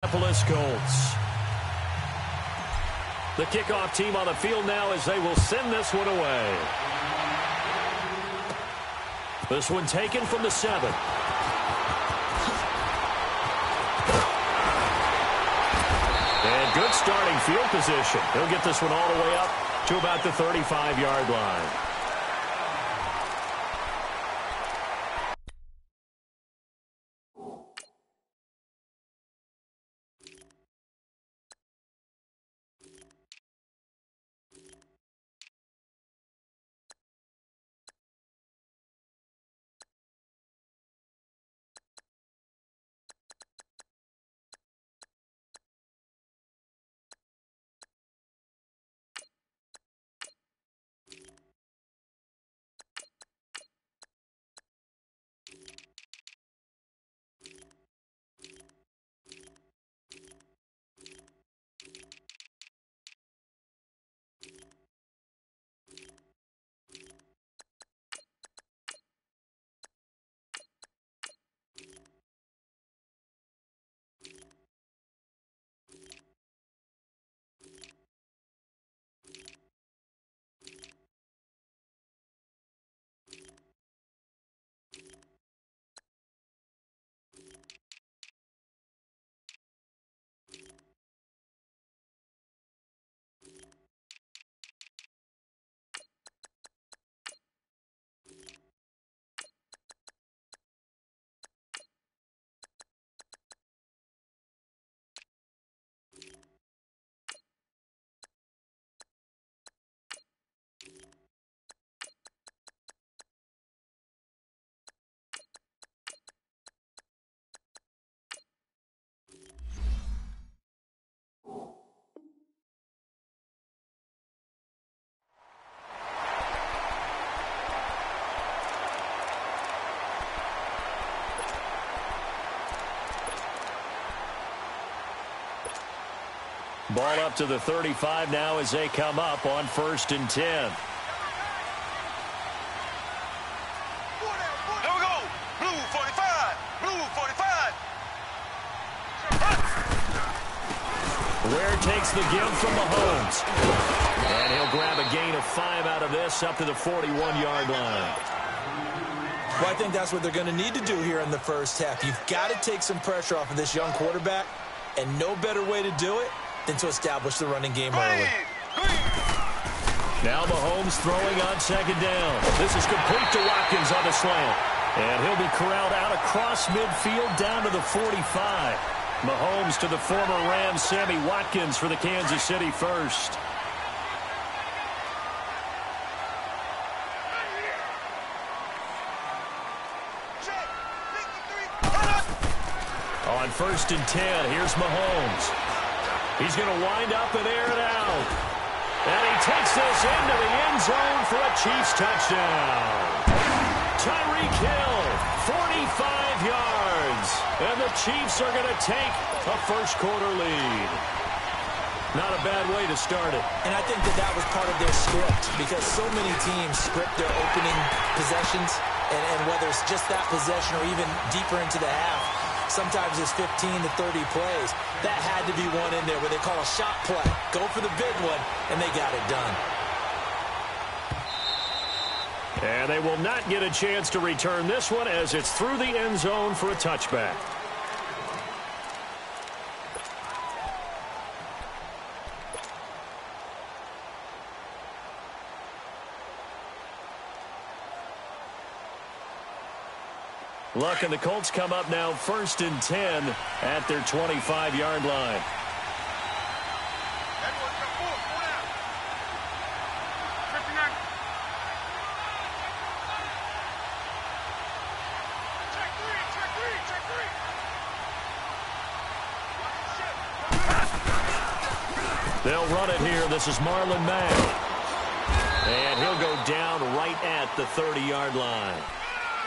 Indianapolis Colts. The kickoff team on the field now as they will send this one away. This one taken from the 7. And good starting field position. He'll get this one all the way up to about the 35-yard line. Ball up to the 35 now as they come up on 1st and 10. Here we go. Blue 45. Blue 45. Ware takes the give from Mahomes. And he'll grab a gain of 5 out of this up to the 41-yard line. Well, I think that's what they're going to need to do here in the first half. You've got to take some pressure off of this young quarterback, and no better way to do it than to establish the running game early. Now Mahomes throwing on 2nd down. This is complete to Watkins on the slant. And he'll be corralled out across midfield down to the 45. Mahomes to the former Rams, Sammy Watkins for the Kansas City first. On 1st and 10, here's Mahomes. He's going to wind up and air it out. And he takes this into the end zone for a Chiefs touchdown. Tyreek Hill, 45 yards. And the Chiefs are going to take a first-quarter lead. Not a bad way to start it. And I think that was part of their script, because so many teams script their opening possessions, and whether it's just that possession or even deeper into the half, sometimes it's 15 to 30 plays. That had to be one in there where they call a shot play. Go for the big one, and they got it done. And they will not get a chance to return this one as it's through the end zone for a touchback. Luck and the Colts come up now 1st and 10 at their 25-yard line. They'll run it here. This is Marlon Mack. And he'll go down right at the 30-yard line.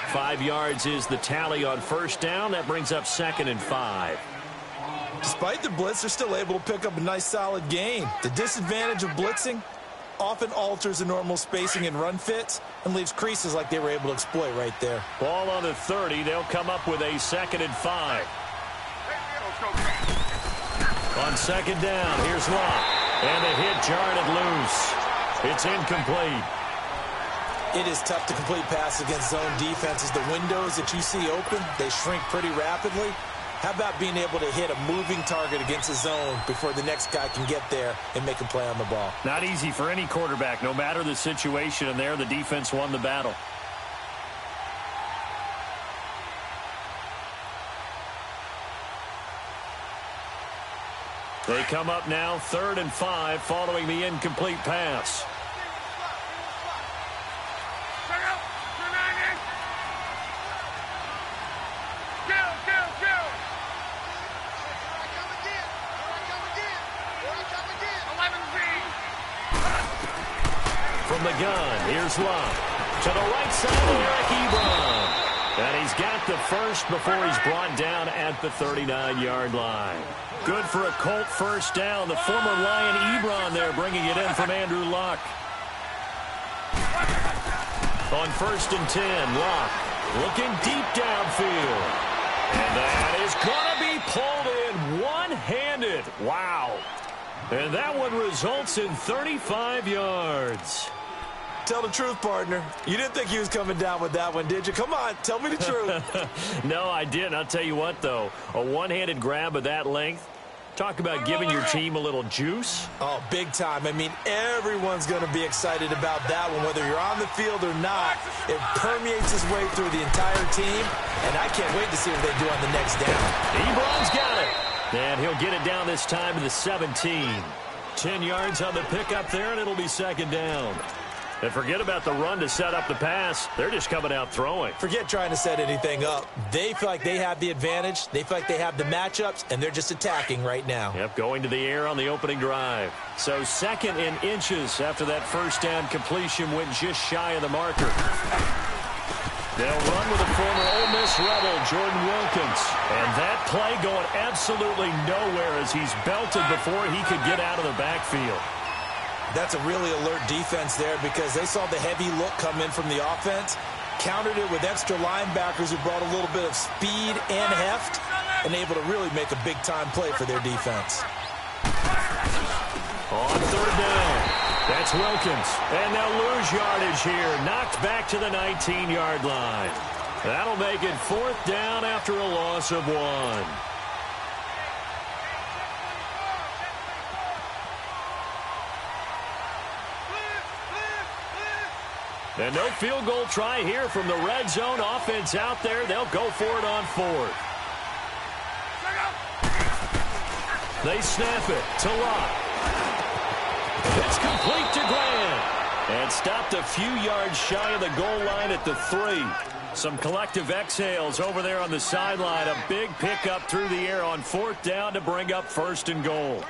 5 yards is the tally on 1st down. That brings up 2nd and 5. Despite the blitz, they're still able to pick up a nice, solid gain. The disadvantage of blitzing often alters the normal spacing and run fits and leaves creases like they were able to exploit right there. Ball on the 30. They'll come up with a 2nd and 5. On second down, here's Locke. And the hit jarred it loose. It's incomplete. It is tough to complete passes against zone defenses. The windows that you see open, they shrink pretty rapidly. How about being able to hit a moving target against a zone before the next guy can get there and make a play on the ball? Not easy for any quarterback, no matter the situation, and there the defense won the battle. They come up now 3rd and 5 following the incomplete pass. From the gun, here's Locke. To the right side of Eric Ebron. And he's got the first before he's brought down at the 39-yard line. Good for a Colt first down. The former Lion Ebron there bringing it in from Andrew Luck. On 1st and 10, Luck looking deep downfield. And that is going to be pulled in one-handed. Wow. And that one results in 35 yards. Tell the truth, partner. You didn't think he was coming down with that one, did you? Come on, tell me the truth. No, I didn't. I'll tell you what, though. A one-handed grab of that length. Talk about giving your team a little juice. Oh, big time. I mean, everyone's going to be excited about that one, whether you're on the field or not. It permeates its way through the entire team, and I can't wait to see what they do on the next down. Ebron's got it. And he'll get it down this time to the 17. 10 yards on the pickup there, and it'll be 2nd down. And forget about the run to set up the pass. They're just coming out throwing. Forget trying to set anything up. They feel like they have the advantage. They feel like they have the matchups, and they're just attacking right now. Yep, going to the air on the opening drive. So 2nd and inches after that first down completion went just shy of the marker. They'll run with the former Ole Miss Rebel, Jordan Wilkins. And that play going absolutely nowhere as he's belted before he could get out of the backfield. That's a really alert defense there because they saw the heavy look come in from the offense, countered it with extra linebackers who brought a little bit of speed and heft, and able to really make a big-time play for their defense. On 3rd down, that's Wilkins. And they'll lose yardage here, knocked back to the 19-yard line. That'll make it 4th down after a loss of 1. And no field goal try here from the red zone offense out there. They'll go for it on 4th. They snap it to Locke. It's complete to Grant. And stopped a few yards shy of the goal line at the 3. Some collective exhales over there on the sideline. A big pickup through the air on 4th down to bring up 1st and goal.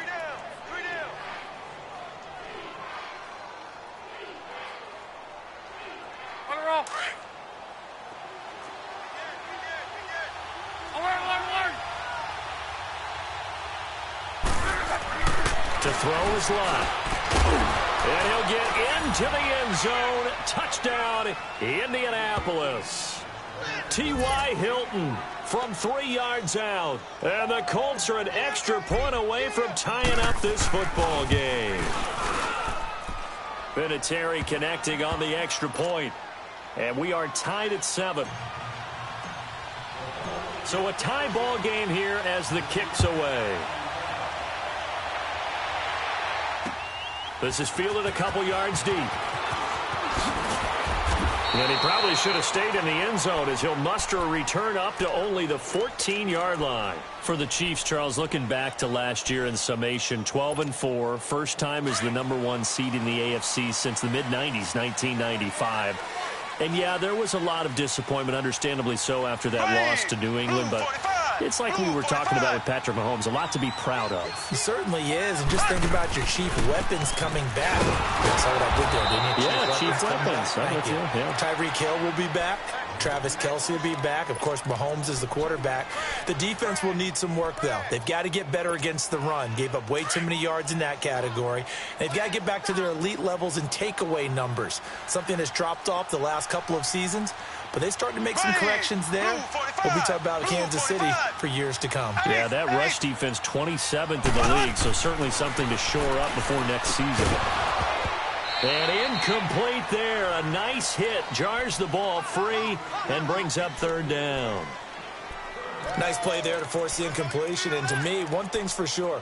To throw is Locke. And he'll get into the end zone. Touchdown, Indianapolis. T.Y. Hilton from 3 yards out. And the Colts are an extra point away from tying up this football game. Vinatieri connecting on the extra point. And we are tied at 7. So a tie ball game here as the kick's away. This is fielded a couple yards deep. And he probably should have stayed in the end zone as he'll muster a return up to only the 14-yard line. For the Chiefs, Charles, looking back to last year in summation, 12-4. First time as the #1 seed in the AFC since the mid-90s, 1995. And, yeah, there was a lot of disappointment, understandably so, after that loss to New England. But it's like we were talking about with Patrick Mahomes, a lot to be proud of. He certainly is. And just think about your chief weapons coming back. That's what I did there, didn't you? Yeah, chief weapons. Thank you. Yeah. Tyreek Hill will be back. Travis Kelce will be back. Of course, Mahomes is the quarterback. The defense will need some work, though. They've got to get better against the run. Gave up way too many yards in that category. They've got to get back to their elite levels in takeaway numbers, something that's dropped off the last couple of seasons. but they started to make some corrections there. We'll be talking about Kansas City for years to come. Yeah, that rush defense 27th in the league, so certainly something to shore up before next season. And incomplete there. A nice hit. Jars the ball free and brings up third down. Nice play there to force the incompletion. And to me, one thing's for sure.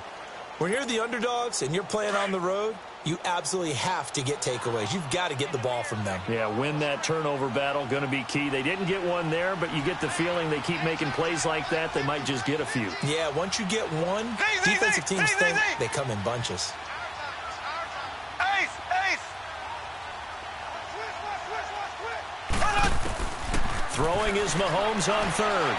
When you're the underdogs and you're playing on the road, you absolutely have to get takeaways. You've got to get the ball from them. Yeah, win that turnover battle, going to be key. They didn't get one there, but you get the feeling they keep making plays like that, they might just get a few. Yeah, once you get one, defensive teams think they come in bunches. Throwing is Mahomes on third.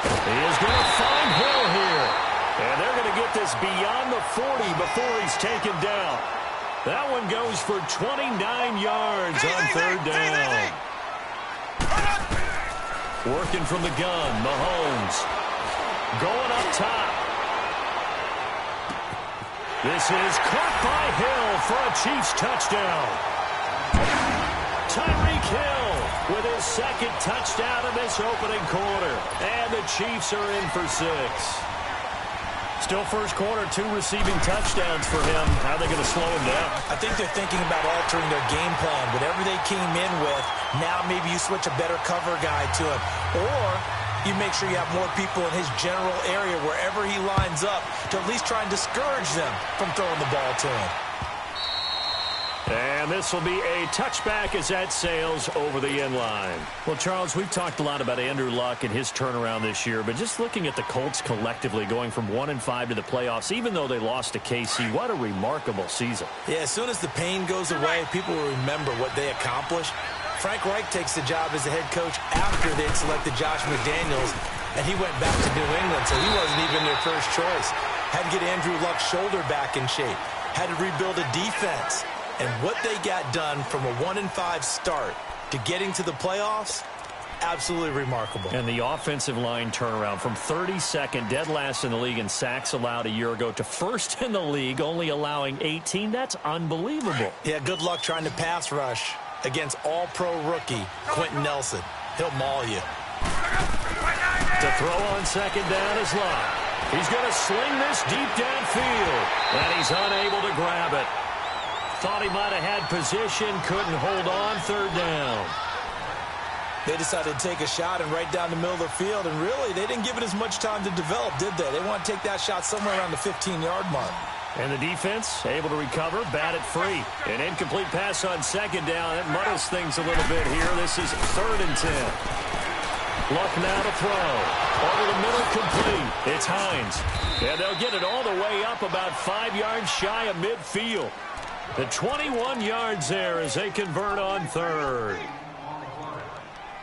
He is going to find Hill here. And they're going to get this beyond the 40 before he's taken down. That one goes for 29 yards on third down. Working from the gun, Mahomes. Going up top. This is caught by Hill for a Chiefs touchdown. Tyreek Hill with his second touchdown in this opening quarter. And the Chiefs are in for 6. Still first quarter, 2 receiving touchdowns for him. How are they going to slow him down? I think they're thinking about altering their game plan. Whatever they came in with, now maybe you switch a better cover guy to him. Or you make sure you have more people in his general area wherever he lines up to at least try and discourage them from throwing the ball to him. And this will be a touchback as that sails over the end line. Well, Charles, we've talked a lot about Andrew Luck and his turnaround this year, but just looking at the Colts collectively going from 1-5 to the playoffs, even though they lost to KC, what a remarkable season. Yeah, as soon as the pain goes away, people will remember what they accomplished. Frank Reich takes the job as the head coach after they'd selected Josh McDaniels, and he went back to New England, so he wasn't even their first choice. Had to get Andrew Luck's shoulder back in shape. Had to rebuild a defense. And what they got done from a 1-5 start to getting to the playoffs, absolutely remarkable. And the offensive line turnaround from 32nd, dead last in the league in sacks allowed a year ago, to first in the league, only allowing 18. That's unbelievable. Yeah, good luck trying to pass rush against all-pro rookie Quentin Nelson. He'll maul you. To throw on second down is Luck. He's going to sling this deep downfield, and he's unable to grab it. Thought he might have had position, couldn't hold on, third down. They decided to take a shot and right down the middle of the field, and really, they didn't give it as much time to develop, did they? They want to take that shot somewhere around the 15-yard mark. And the defense able to recover, bat it free. An incomplete pass on second down. That muddles things a little bit here. This is 3rd and 10. Luck now to throw. Over the middle, complete. It's Hines. And they'll get it all the way up about 5 yards shy of midfield. The 21 yards there as they convert on third.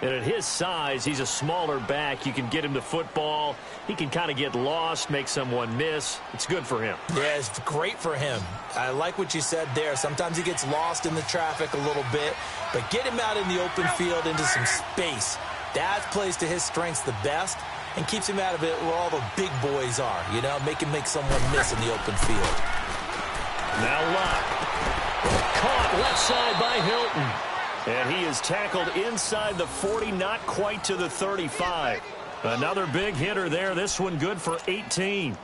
And at his size, he's a smaller back. You can get him the football. He can kind of get lost, make someone miss. It's good for him. Yeah, it's great for him. I like what you said there. Sometimes he gets lost in the traffic a little bit, but get him out in the open field into some space. That plays to his strengths the best and keeps him out of it where all the big boys are, you know, make someone miss in the open field. Now Luck. Caught left side by Hilton. And he is tackled inside the 40, not quite to the 35. Another big hitter there. This one good for 18.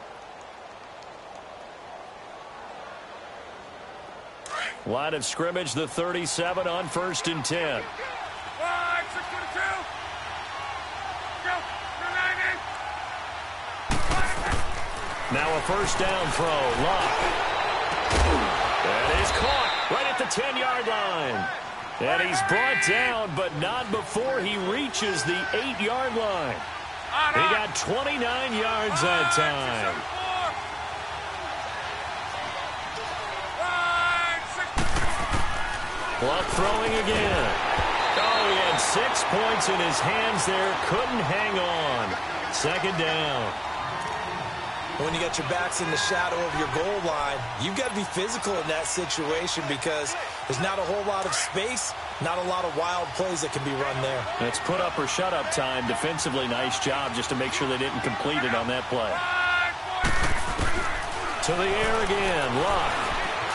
Line of scrimmage, the 37 on 1st and 10. Now a first down throw. Luck. And he's caught right at the 10-yard line. And he's brought down, but not before he reaches the 8-yard line. He got 29 yards that time. Luck throwing again. Oh, he had 6 points in his hands there. Couldn't hang on. 2nd down. When you got your backs in the shadow of your goal line, you've got to be physical in that situation because there's not a whole lot of space, not a lot of wild plays that can be run there. It's put up or shut up time. Defensively, nice job just to make sure they didn't complete it on that play. To the air again. Luck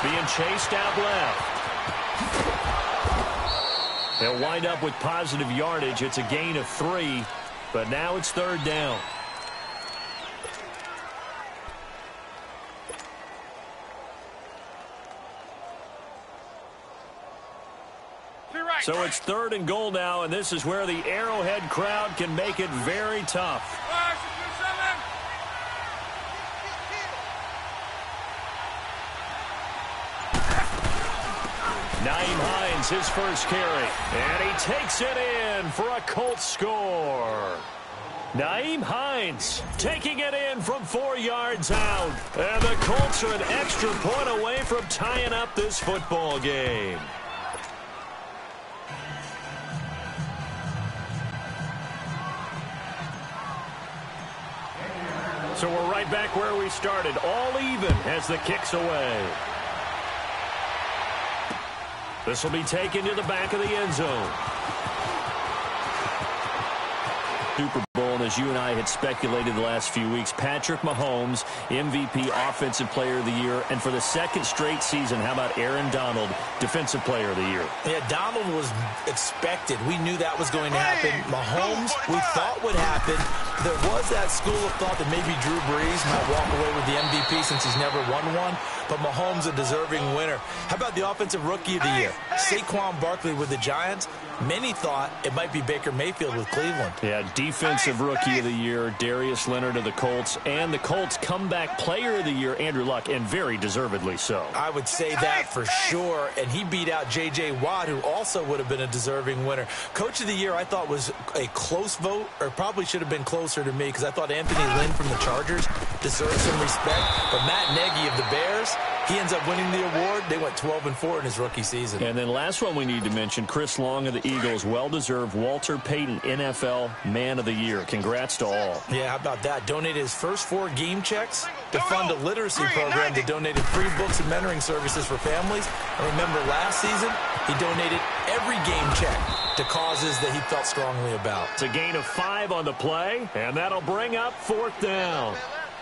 being chased out left. They'll wind up with positive yardage. It's a gain of 3, but now it's 3rd down. So it's 3rd and goal now, and this is where the Arrowhead crowd can make it very tough. Nyheim Hines, his first carry, and he takes it in for a Colts score. Nyheim Hines taking it in from 4 yards out, and the Colts are an extra point away from tying up this football game. So we're right back where we started, all even as the kick's away. This will be taken to the back of the end zone. Super Bowl, and as you and I had speculated the last few weeks, Patrick Mahomes, MVP, Offensive Player of the Year, and for the 2nd straight season, how about Aaron Donald, Defensive Player of the Year? Yeah, Donald was expected. We knew that was going to happen. Mahomes, we thought would happen. There was that school of thought that maybe Drew Brees might walk away with the MVP since he's never won one, but Mahomes a deserving winner. How about the Offensive Rookie of the Year? Saquon Barkley with the Giants. Many thought it might be Baker Mayfield with Cleveland. Yeah, Defensive Rookie of the Year, Darius Leonard of the Colts, and the Colts Comeback Player of the Year, Andrew Luck, and very deservedly so. I would say that for sure, and he beat out J.J. Watt, who also would have been a deserving winner. Coach of the Year, I thought was a close vote, or probably should have been closer to me, because I thought Anthony Lynn from the Chargers deserves some respect, but Matt Nagy of the Bears, he ends up winning the award. They went 12-4 in his rookie season. And then last one we need to mention, Chris Long of the Eagles, well-deserved Walter Payton NFL Man of the Year. Congrats to all. Yeah, how about that? Donated his first 4 game checks to fund a literacy program that donated free books and mentoring services for families. And remember, last season, he donated every game check to causes that he felt strongly about. It's a gain of 5 on the play, and that'll bring up 4th down.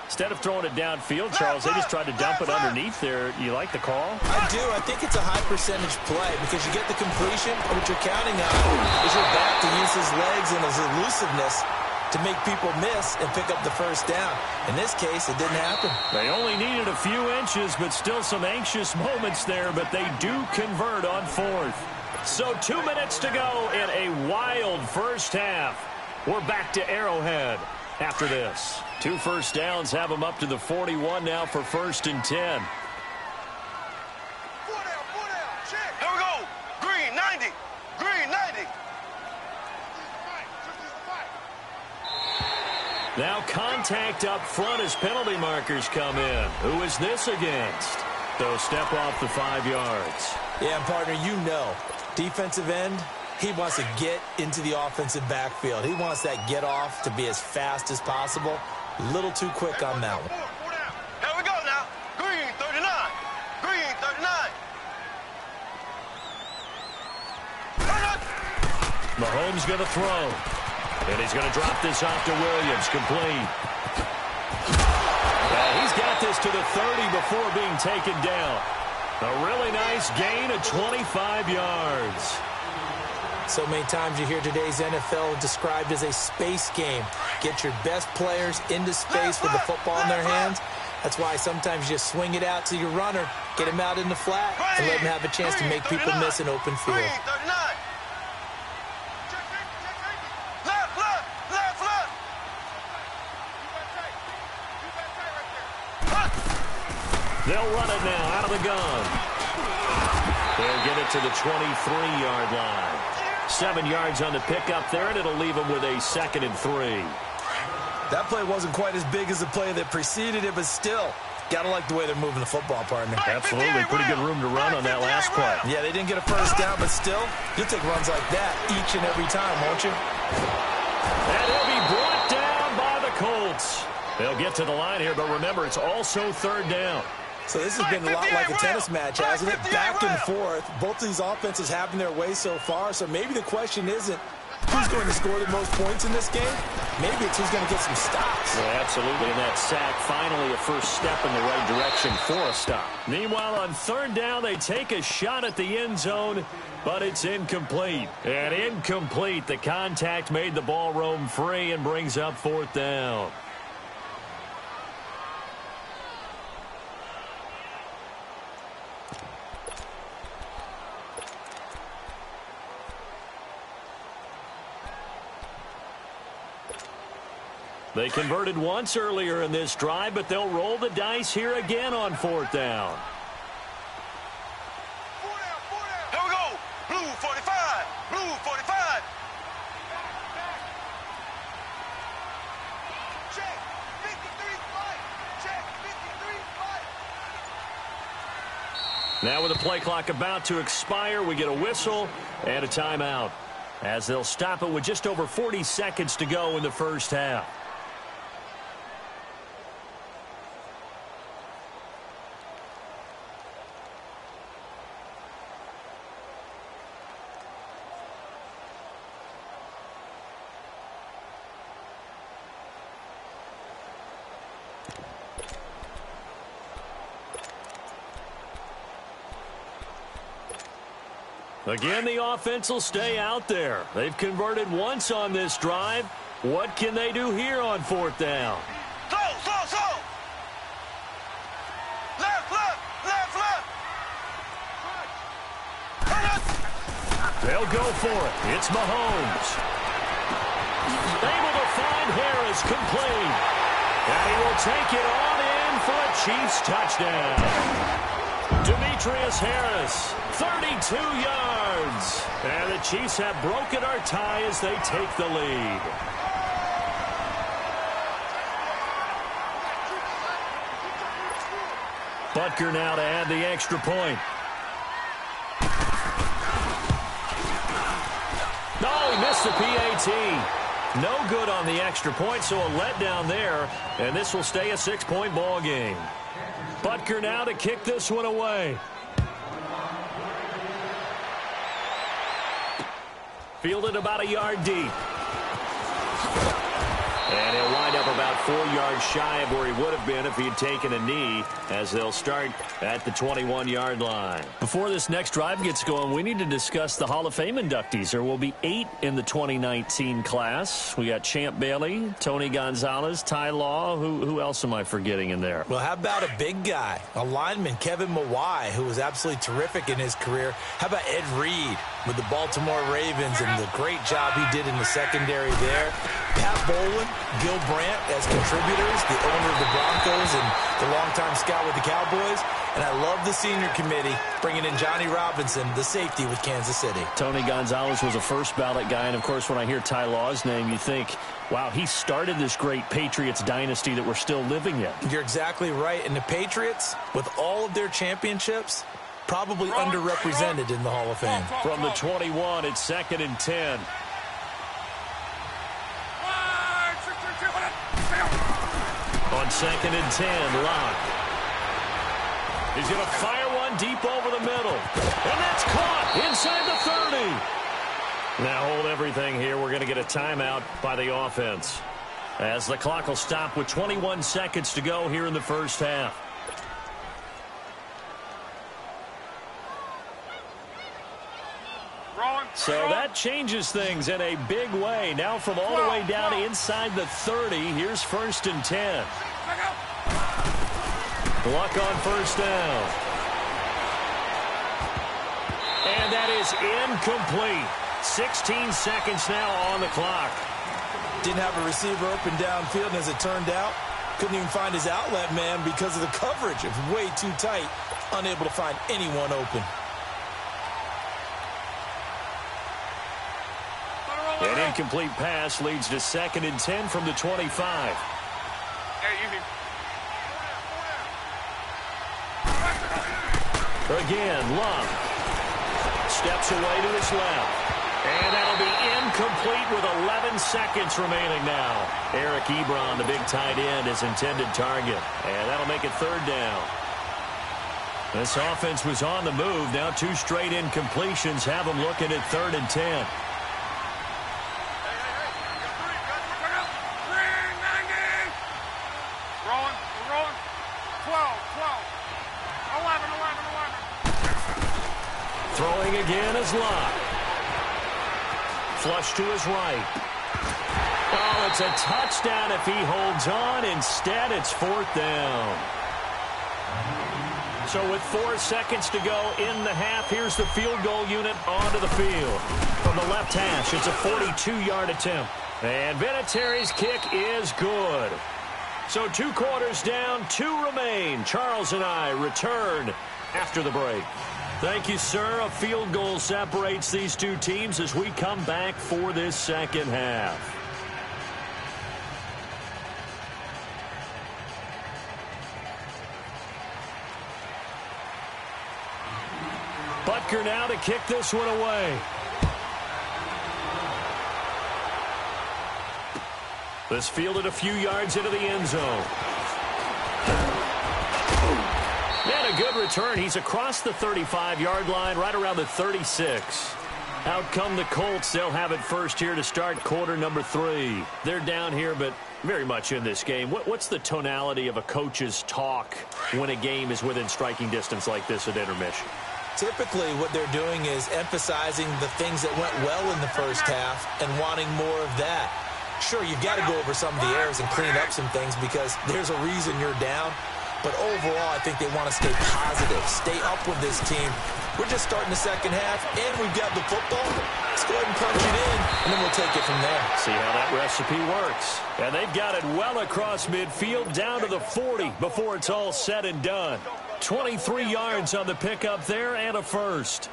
Instead of throwing it downfield, Charles, they just tried to dump it underneath there. You like the call? I do. I think it's a high percentage play because you get the completion, and what you're counting on is your back to use his legs and his elusiveness to make people miss and pick up the first down. In this case, it didn't happen. They only needed a few inches, but still some anxious moments there, but they do convert on 4th. So 2 minutes to go in a wild first half. We're back to Arrowhead after this. 2 first downs have them up to the 41 now for 1st and 10. 4 down, check. Here we go. Green, 90. Green, 90. Now contact up front as penalty markers come in. Who is this against? They'll step off the 5 yards. Yeah, and partner, you know, defensive end, he wants to get into the offensive backfield. He wants that get off to be as fast as possible. A little too quick on that one. 4 down. Here we go now. Green, 39. Green, 39. Mahomes going to throw. And he's going to drop this off to Williams. Complete. He's got this to the 30 before being taken down. A really nice gain of 25 yards. So many times you hear today's NFL described as a space game. Get your best players into space with the football in their hands. That's why sometimes you just swing it out to your runner, get him out in the flat, and let him have a chance to make people miss an open field. Green, 39. Left, left, left, left. They'll run it now out of the gun. They'll get it to the 23-yard line. 7 yards on the pickup there, and it'll leave them with a 2nd and 3. That play wasn't quite as big as the play that preceded it, but still, gotta like the way they're moving the football, partner. Absolutely. Pretty good room to run on that last play. Yeah, they didn't get a first down, but still, you'll take runs like that each and every time, won't you? And he'll be brought down by the Colts. They'll get to the line here, but remember, it's also 3rd down. So this has been a lot like a tennis match, hasn't it? Back and forth. Both of these offenses having their way so far, so maybe the question isn't who who's going to score the most points in this game. Maybe it's who's going to get some stops. Yeah, absolutely, and that sack finally a first step in the right direction for a stop. Meanwhile, on third down, they take a shot at the end zone, but it's incomplete. And incomplete, the contact made the ball roam free and brings up fourth down. They converted once earlier in this drive, but they'll roll the dice here again on fourth down. Here we go. Blue 45. Blue 45. Check. 53 fight. Check. 53 fight. Now with the play clock about to expire, we get a whistle and a timeout, as they'll stop it with just over 40 seconds to go in the first half. Again, the offense will stay out there. They've converted once on this drive. What can they do here on fourth down? Slow. Left. They'll go for it. It's Mahomes. Able to find Harris, complete. And he will take it on in for a Chiefs touchdown. Demetrius Harris, 32 yards. And the Chiefs have broken our tie as they take the lead. Butker now to add the extra point. No, he missed the PAT. No good on the extra point, so a letdown there. And this will stay a 6-point ball game. Butker now to kick this one away. Fielded about a yard deep. And he'll wind up about 4 yards shy of where he would have been if he had taken a knee, as they'll start at the 21-yard line. Before this next drive gets going, we need to discuss the Hall of Fame inductees. There will be 8 in the 2019 class. We got Champ Bailey, Tony Gonzalez, Ty Law. Who else am I forgetting in there? Well, how about a big guy, a lineman, Kevin Mawai, who was absolutely terrific in his career. How about Ed Reed with the Baltimore Ravens and the great job he did in the secondary there. Pat Bowlen, Gil Brandt as contributors, the owner of the Broncos and the longtime scout with the Cowboys. And I love the senior committee bringing in Johnny Robinson, the safety with Kansas City. Tony Gonzalez was a first ballot guy. And, of course, when I hear Ty Law's name, you think, wow, he started this great Patriots dynasty that we're still living in. You're exactly right. And the Patriots, with all of their championships, probably underrepresented in the Hall of Fame. From the 21, it's 2nd and 10. On 2nd and 10, Locke. He's going to fire one deep over the middle. And that's caught inside the 30. Now hold everything here. We're going to get a timeout by the offense, as the clock will stop with 21 seconds to go here in the first half. So that changes things in a big way. Now from all the way down inside the 30, here's 1st and 10. Luck on first down. And that is incomplete. 16 seconds now on the clock. Didn't have a receiver open downfield, and as it turned out, couldn't even find his outlet man because of the coverage. It was way too tight, unable to find anyone open. An incomplete pass leads to 2nd and 10 from the 25. Again, Love steps away to his left. And that'll be incomplete with 11 seconds remaining now. Eric Ebron, the big tight end, his intended target. And that'll make it 3rd down. This offense was on the move. Now 2 straight incompletions have them looking at 3rd and 10. Throwing again is Locke. Flush to his right. Oh, it's a touchdown if he holds on. Instead, it's 4th down. So with 4 seconds to go in the half, here's the field goal unit onto the field. From the left hash, it's a 42-yard attempt. And Vinatieri's kick is good. So 2 quarters down, 2 remain. Charles and I return after the break. Thank you, sir. A field goal separates these 2 teams as we come back for this second half. Butker now to kick this one away. This fielded a few yards into the end zone. And a good return. He's across the 35-yard line, right around the 36. Out come the Colts. They'll have it first here to start quarter number 3. They're down here, but very much in this game. What's the tonality of a coach's talk when a game is within striking distance like this at intermission? Typically, what they're doing is emphasizing the things that went well in the first half and wanting more of that. Sure, you've got to go over some of the errors and clean up some things because there's a reason you're down. But overall, I think they want to stay positive, stay up with this team. We're just starting the second half, and we've got the football. Let's go ahead and punch it in, and then we'll take it from there. See how that recipe works. And they've got it well across midfield, down to the 40 before it's all said and done. 23 yards on the pickup there and a first.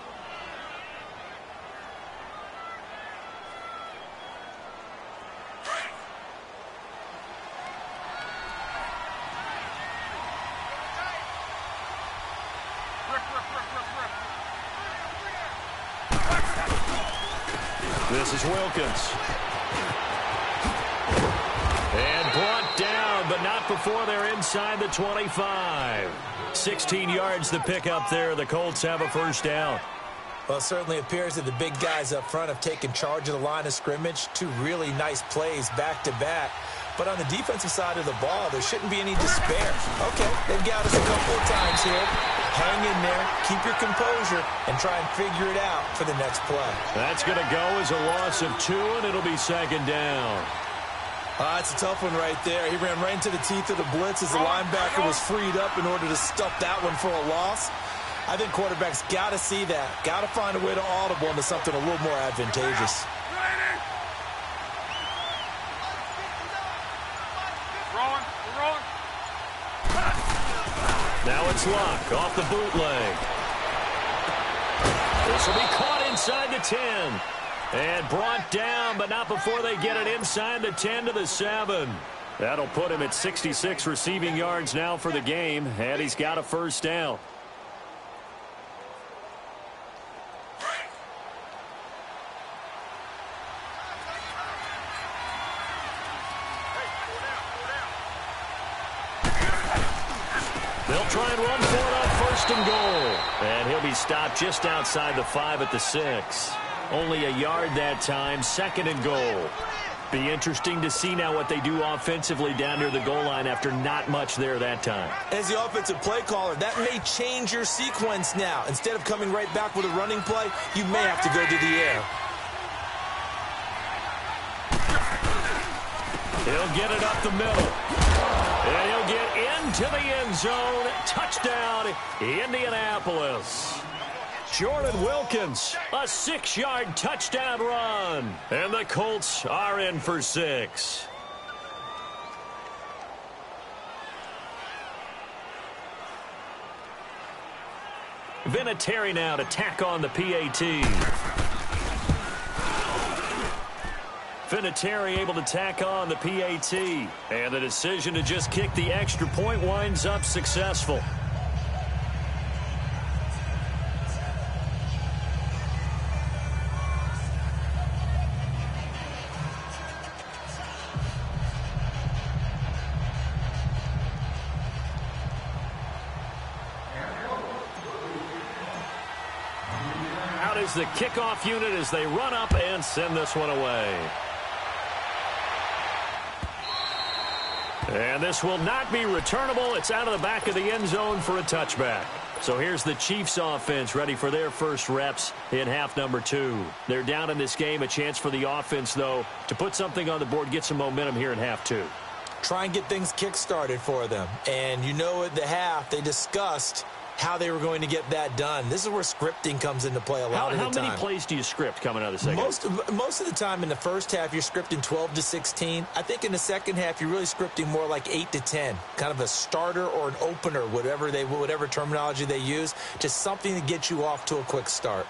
This is Wilkins. And brought down, but not before they're inside the 25. 16 yards to pick up there. The Colts have a first down. Well, it certainly appears that the big guys up front have taken charge of the line of scrimmage. 2 really nice plays back-to-back. But on the defensive side of the ball, there shouldn't be any despair. Okay, they've got us a couple of times here. Hang in there, keep your composure, and try and figure it out for the next play. That's going to go as a loss of 2, and it'll be second down. It's a tough one right there. He ran right into the teeth of the blitz as the linebacker was freed up in order to stuff that one for a loss. I think quarterbacks got to see that. Got to find a way to audible into something a little more advantageous. Now it's Locke off the bootleg. This will be caught inside the 10. And brought down, but not before they get it inside the 10 to the 7. That'll put him at 66 receiving yards now for the game, and he's got a first down. They'll try and run for it on first and goal. And he'll be stopped just outside the 5 at the 6. Only a yard that time, second and goal. Be interesting to see now what they do offensively down near the goal line after not much there that time. As the offensive play caller, that may change your sequence now. Instead of coming right back with a running play, you may have to go to the air. He'll get it up the middle. And he'll get into the end zone. Touchdown, Indianapolis. Jordan Wilkins, a 6-yard touchdown run. And the Colts are in for 6. Vinatieri now to tack on the PAT. Vinatieri able to tack on the PAT. And the decision to just kick the extra point winds up successful. Out is the kickoff unit as they run up and send this one away. And this will not be returnable. It's out of the back of the end zone for a touchback. So here's the Chiefs offense ready for their first reps in half number 2. They're down in this game. A chance for the offense, though, to put something on the board, get some momentum here in half 2. Try and get things kick-started for them. And you know at the half, they discussed how they were going to get that done. This is where scripting comes into play a lot of the time. How many plays do you script coming out of the second? Most of the time in the first half, you're scripting 12 to 16. I think in the second half, you're really scripting more like 8 to 10. Kind of a starter or an opener, whatever terminology they use. Just something to get you off to a quick start.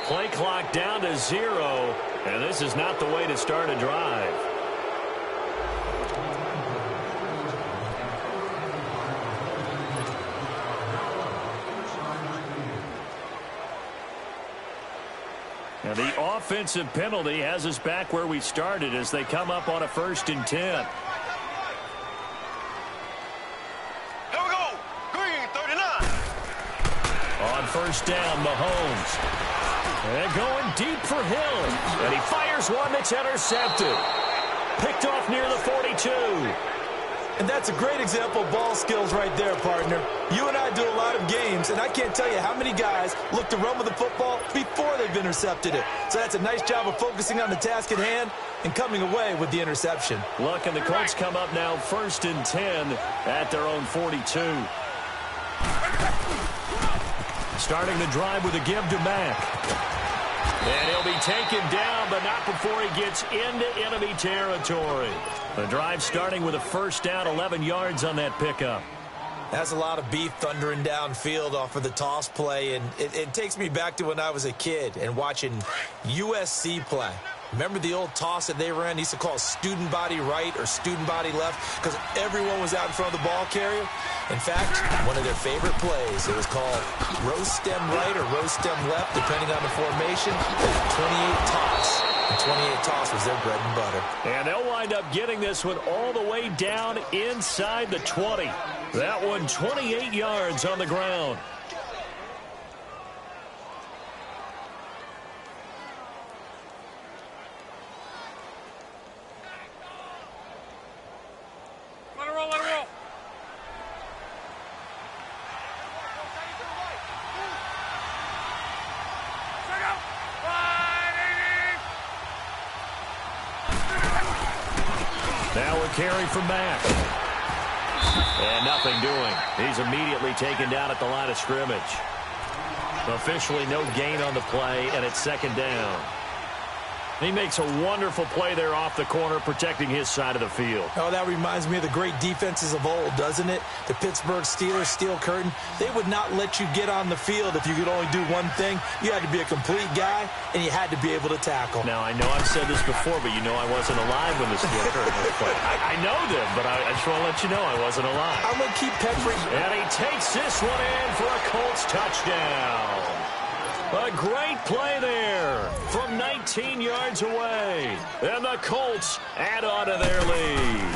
Play clock down to 0, and this is not the way to start a drive. Now the offensive penalty has us back where we started as they come up on a 1st and 10. Here we go. Green 39. On 1st down, Mahomes. And going deep for Hill. And he fires one that's intercepted. Picked off near the 42. And that's a great example of ball skills right there, partner. You and I do a lot of games, and I can't tell you how many guys look to run with the football before they've intercepted it. So that's a nice job of focusing on the task at hand and coming away with the interception. Look, and the Colts come up now 1st and 10 at their own 42. Starting the drive with a give to Mack. And he'll be taken down, but not before he gets into enemy territory. The drive starting with a 1st down, 11 yards on that pickup. That's a lot of beef thundering downfield off of the toss play, and it takes me back to when I was a kid and watching USC play. Remember the old toss that they ran? They used to call it student body right or student body left because everyone was out in front of the ball carrier. In fact, one of their favorite plays, it was called roast stem right or roast stem left, depending on the formation. 28 toss. And 28 toss was their bread and butter. And they'll wind up getting this one all the way down inside the 20. That one 28 yards on the ground. Let it roll, let it roll. Now a carry from Mack. And nothing doing. He's immediately taken down at the line of scrimmage. Officially no gain on the play, and it's 2nd down. He makes a wonderful play there off the corner, protecting his side of the field. Oh, that reminds me of the great defenses of old, doesn't it? The Pittsburgh Steelers, Steel Curtain. They would not let you get on the field if you could only do one thing. You had to be a complete guy, and you had to be able to tackle. Now, I know I've said this before, but you know I wasn't alive when the Steel Curtain was played. I know them, but I just want to let you know I wasn't alive. I'm going to keep peppering. And he takes this one in for a Colts touchdown. A great play there from 19 yards away. And the Colts add on to their lead.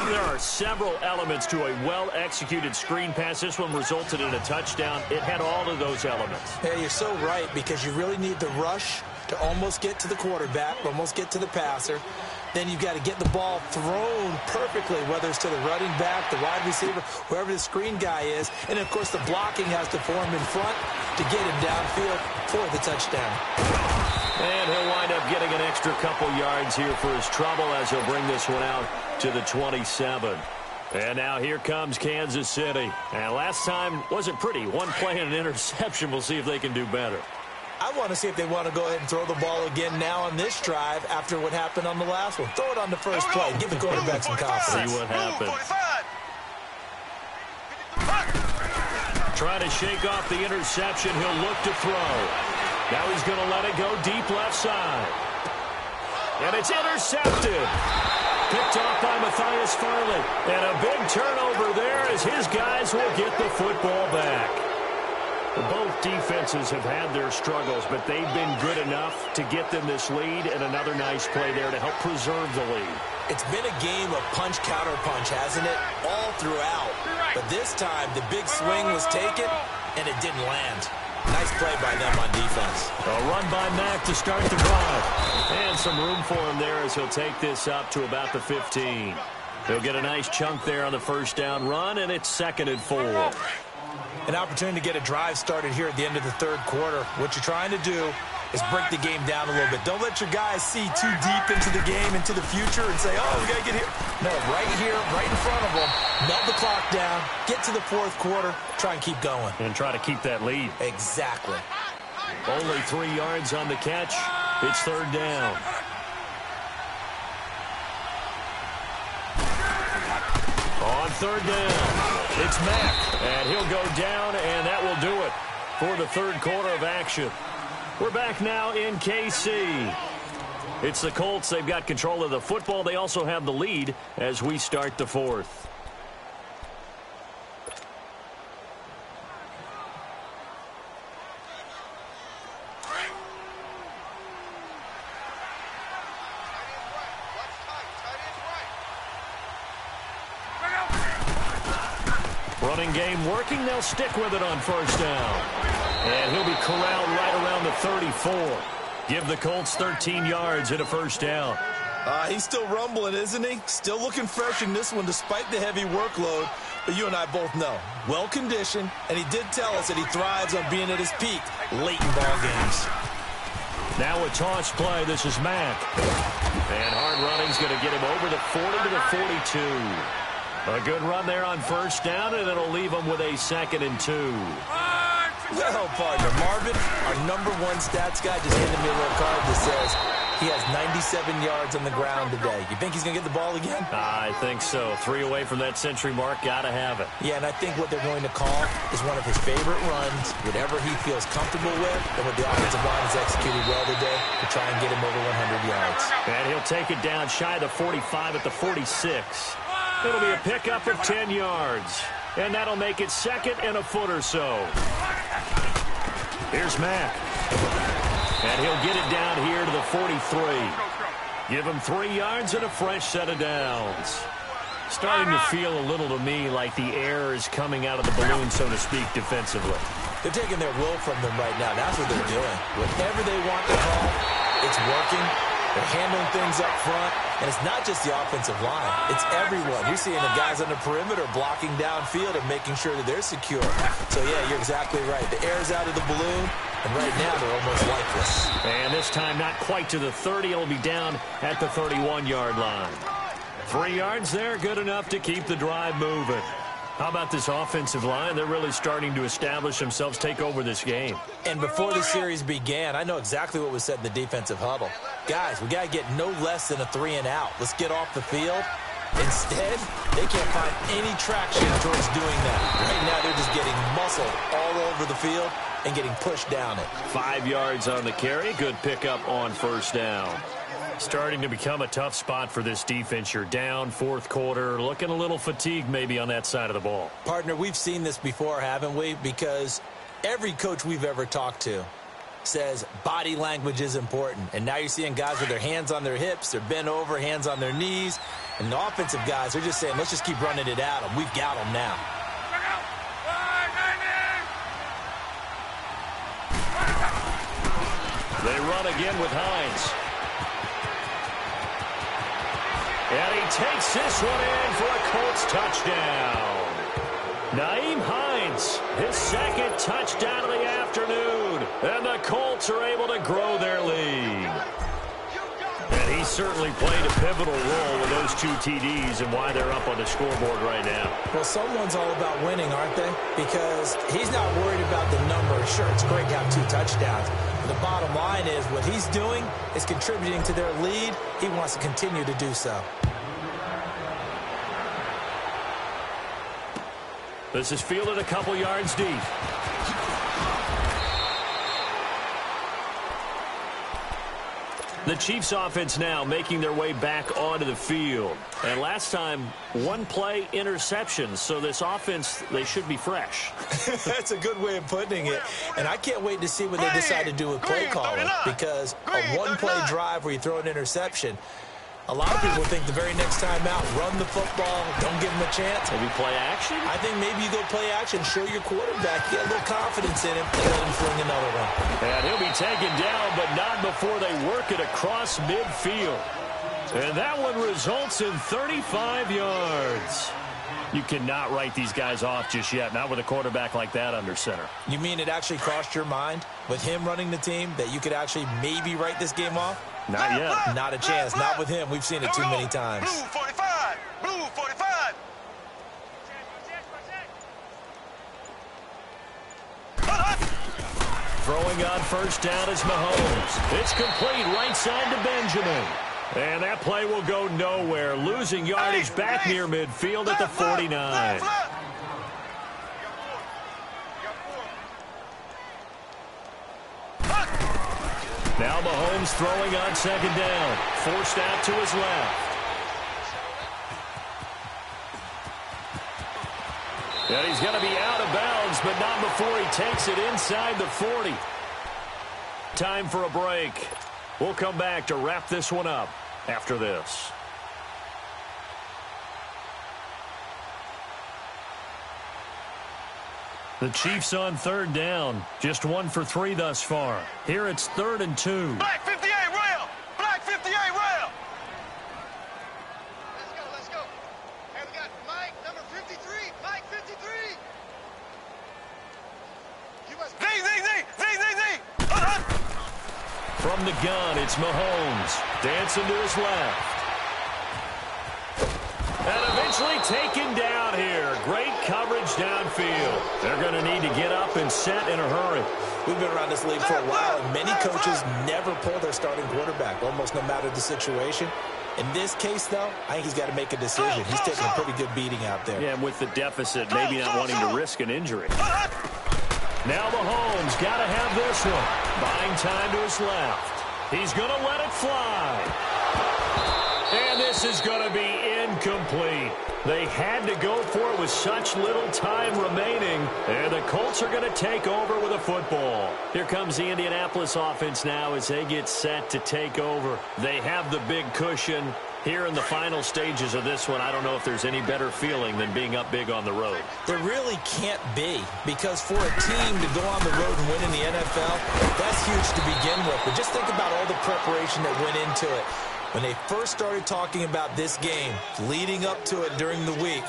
There are several elements to a well-executed screen pass. This one resulted in a touchdown. It had all of those elements. Yeah, you're so right, because you really need the rush to almost get to the quarterback, almost get to the passer. Then you've got to get the ball thrown perfectly, whether it's to the running back, the wide receiver, whoever the screen guy is. And, of course, the blocking has to form in front to get him downfield for the touchdown. And he'll wind up getting an extra couple yards here for his trouble as he'll bring this one out to the 27. And now here comes Kansas City. And last time wasn't pretty. One play and an interception. We'll see if they can do better. I want to see if they want to go ahead and throw the ball again now on this drive after what happened on the last one. Throw it on the first play. Give the quarterback some confidence. See what happens. Trying to shake off the interception. He'll look to throw. Now he's going to let it go deep left side. And it's intercepted. Picked off by Matthias Farley. And a big turnover there as his guys will get the football back. Both defenses have had their struggles, but they've been good enough to get them this lead, and another nice play there to help preserve the lead. It's been a game of punch-counter-punch, hasn't it? All throughout. But this time, the big swing was taken, and it didn't land. Nice play by them on defense. A run by Mack to start the drive. And some room for him there as he'll take this up to about the 15. He'll get a nice chunk there on the first down run, and it's 2nd and 4. An opportunity to get a drive started here at the end of the third quarter. What you're trying to do is break the game down a little bit. Don't let your guys see too deep into the game, into the future, and say, oh, we got to get here. No, right here, right in front of them, melt the clock down, get to the fourth quarter, try and keep going. And try to keep that lead. Exactly. Only 3 yards on the catch. It's 3rd down. On 3rd down, it's Mack, and he'll go down, and that will do it for the third quarter of action. We're back now in KC. It's the Colts. They've got control of the football. They also have the lead as we start the fourth. Running game working. They'll stick with it on first down. And he'll be corralled right around the 34. Give the Colts 13 yards and a first down. He's still rumbling, isn't he? Still looking fresh in this one despite the heavy workload. But you and I both know, well-conditioned, and he did tell us that he thrives on being at his peak late in ball games. Now a toss play. This is Mack. And hard running's going to get him over the 40 to the 42. A good run there on first down, and it'll leave him with a 2nd and 2. Well, partner, Marvin, our #1 stats guy, just handed me a little card that says he has 97 yards on the ground today. You think he's going to get the ball again? I think so. 3 away from that century mark. Got to have it. Yeah, and I think what they're going to call is one of his favorite runs, whatever he feels comfortable with, and what the offensive line has executed well today to try and get him over 100 yards. And he'll take it down shy of the 45 at the 46. It'll be a pickup of 10 yards. And that'll make it 2nd and a foot or so. Here's Mack. And he'll get it down here to the 43. Give him 3 yards and a fresh set of downs. Starting to feel a little to me like the air is coming out of the balloon, so to speak, defensively. They're taking their will from them right now. That's what they're doing. Whatever they want to call, it's working. They're handling things up front, and it's not just the offensive line. It's everyone. You're seeing the guys on the perimeter blocking downfield and making sure that they're secure. So, yeah, you're exactly right. The air's out of the balloon, and right now they're almost lifeless. And this time not quite to the 30. It'll be down at the 31-yard line. 3 yards there, good enough to keep the drive moving. How about this offensive line? They're really starting to establish themselves, take over this game. And before the series began, I know exactly what was said in the defensive huddle. Guys, we got to get no less than a 3-and-out. Let's get off the field. Instead, they can't find any traction towards doing that. Right now, they're just getting muscled all over the field and getting pushed down it. 5 yards on the carry. Good pickup on first down. Starting to become a tough spot for this defense. You're down, fourth quarter, looking a little fatigued maybe on that side of the ball. Partner, we've seen this before, haven't we? Because every coach we've ever talked to says body language is important. And now you're seeing guys with their hands on their hips, they're bent over, hands on their knees. And the offensive guys are just saying, let's just keep running it at them. We've got them now. They run again with Hines. And he takes this one in for a Colts touchdown. Nyheim Hines, his 2nd touchdown of the afternoon. And the Colts are able to grow their lead. And he certainly played a pivotal role with those 2 TDs and why they're up on the scoreboard right now. Well, someone's all about winning, aren't they? Because he's not worried about the number. Sure, it's great to have 2 touchdowns. But the bottom line is what he's doing is contributing to their lead. He wants to continue to do so. This is fielded a couple yards deep. The Chiefs offense now making their way back onto the field. And last time, 1 play interception. So this offense, they should be fresh. That's a good way of putting it. And I can't wait to see what they decide to do with play calling. Because a 1-play drive where you throw an interception, A lot of people think the very next time out, run the football, don't give him a chance. Maybe play action? I think maybe you go play action, show your quarterback, get a little confidence in him, and let him fling another one. And he'll be taken down, but not before they work it across midfield. And that one results in 35 yards. You cannot write these guys off just yet, not with a quarterback like that under center. You mean it actually crossed your mind, with him running the team, that you could actually maybe write this game off? Not yet. Not a chance. Not with him. We've seen it too many times. Blue 45. Blue 45. Throwing on first down is Mahomes. It's complete right side to Benjamin. And that play will go nowhere. Losing yardage back near midfield at the 49. Now Mahomes throwing on second down. Forced out to his left. And he's going to be out of bounds, but not before he takes it inside the 40. Time for a break. We'll come back to wrap this one up after this. The Chiefs on third down. Just 1 for 3 thus far. Here it's 3rd and 2. Black 58 rail. Black 58 rail. Let's go. Hey, we got Mike, number 53. Mike 53. Z. From the gun, it's Mahomes. Dancing to his left. And eventually taken down here. Great coverage downfield. They're going to need to get up and set in a hurry. We've been around this league for a while, and many coaches never pull their starting quarterback, almost no matter the situation. In this case, though, I think he's got to make a decision. He's taking a pretty good beating out there. Yeah, and with the deficit, maybe not wanting to risk an injury. Now Mahomes got to have this one. Buying time to his left. He's going to let it fly. And this is going to be incomplete. They had to go for it with such little time remaining. And the Colts are going to take over with a football. Here comes the Indianapolis offense now as they get set to take over. They have the big cushion. Here in the final stages of this one, I don't know if there's any better feeling than being up big on the road. There really can't be, because for a team to go on the road and win in the NFL, that's huge to begin with. But just think about all the preparation that went into it. When they first started talking about this game, leading up to it during the week,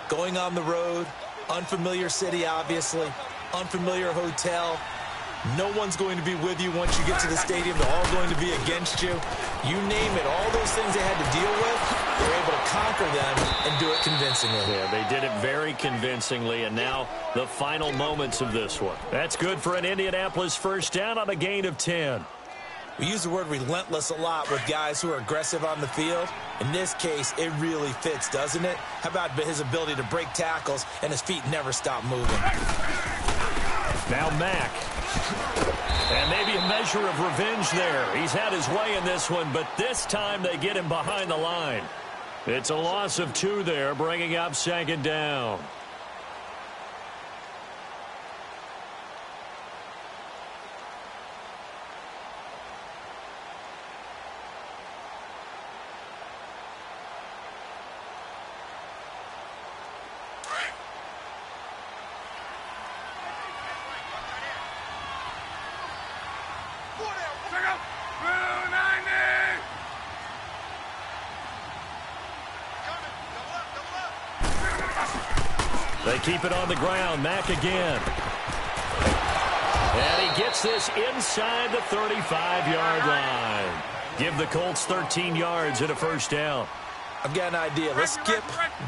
going on the road, unfamiliar city, obviously, unfamiliar hotel. No one's going to be with you once you get to the stadium. They're all going to be against you. You name it, all those things they had to deal with, they're able to conquer them and do it convincingly. Yeah, they did it very convincingly, and now the final moments of this one. That's good for an Indianapolis first down on a gain of 10. We use the word relentless a lot with guys who are aggressive on the field. In this case, it really fits, doesn't it? How about his ability to break tackles and his feet never stop moving? Now Mack. And maybe a measure of revenge there. He's had his way in this one, but this time they get him behind the line. It's a loss of 2 there, bringing up second down. They keep it on the ground. Mack again. And he gets this inside the 35-yard line. Give the Colts 13 yards and a first down. I've got an idea. Let's skip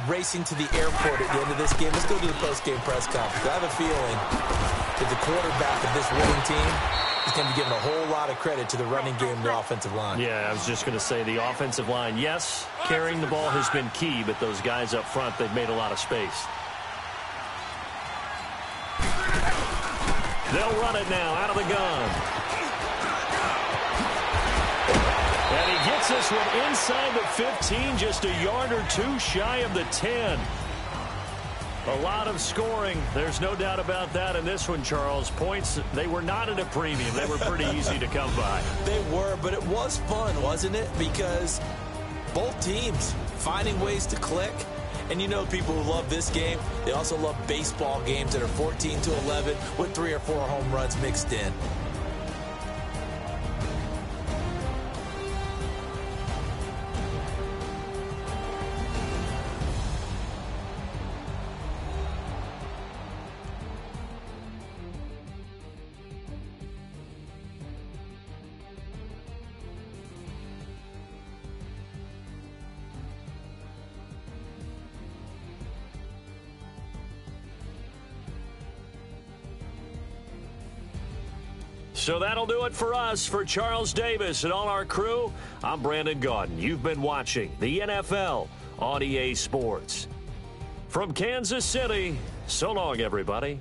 racing to the airport at the end of this game. Let's go to the post-game press conference. I have a feeling that the quarterback of this winning team is going to be given a whole lot of credit to the running game and the offensive line. Yeah, I was just going to say the offensive line, yes, carrying the ball has been key, but those guys up front, they've made a lot of space. They'll run it now out of the gun. And he gets this one inside the 15, just a yard or 2 shy of the 10. A lot of scoring. There's no doubt about that in this one, Charles. Points, they were not at a premium. They were pretty easy to come by. They were, but it was fun, wasn't it? Because Both teams finding ways to click. And you know people who love this game, they also love baseball games that are 14-11 with 3 or 4 home runs mixed in. So that'll do it for us. For Charles Davis and all our crew, I'm Brandon Gaudin. You've been watching the NFL on EA Sports. From Kansas City, so long, everybody.